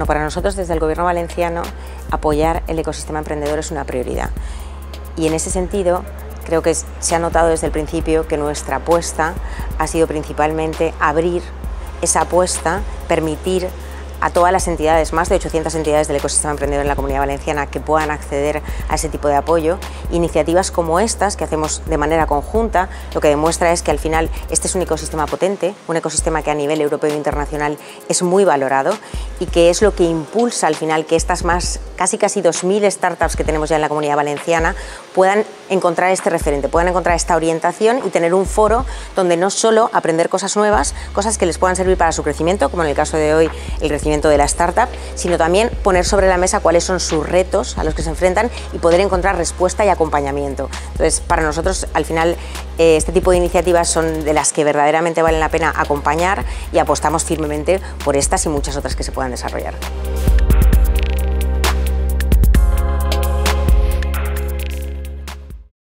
para nosotros desde el Gobierno valenciano apoyar el ecosistema emprendedor es una prioridad. Y en ese sentido creo que se ha notado desde el principio que nuestra apuesta ha sido principalmente abrir esa apuesta, permitir a todas las entidades, más de 800 entidades del ecosistema emprendedor en la Comunidad Valenciana, que puedan acceder a ese tipo de apoyo. Iniciativas como estas, que hacemos de manera conjunta, lo que demuestra es que al final este es un ecosistema potente, un ecosistema que a nivel europeo e internacional es muy valorado y que es lo que impulsa al final que estas casi 2.000 startups que tenemos ya en la Comunidad Valenciana puedan encontrar este referente, puedan encontrar esta orientación y tener un foro donde no solo aprender cosas nuevas, cosas que les puedan servir para su crecimiento, como en el caso de hoy el crecimiento de la startup, sino también poner sobre la mesa cuáles son sus retos a los que se enfrentan y poder encontrar respuesta y acompañamiento. Entonces, para nosotros, al final, este tipo de iniciativas son de las que verdaderamente valen la pena acompañar y apostamos firmemente por estas y muchas otras que se puedan desarrollar.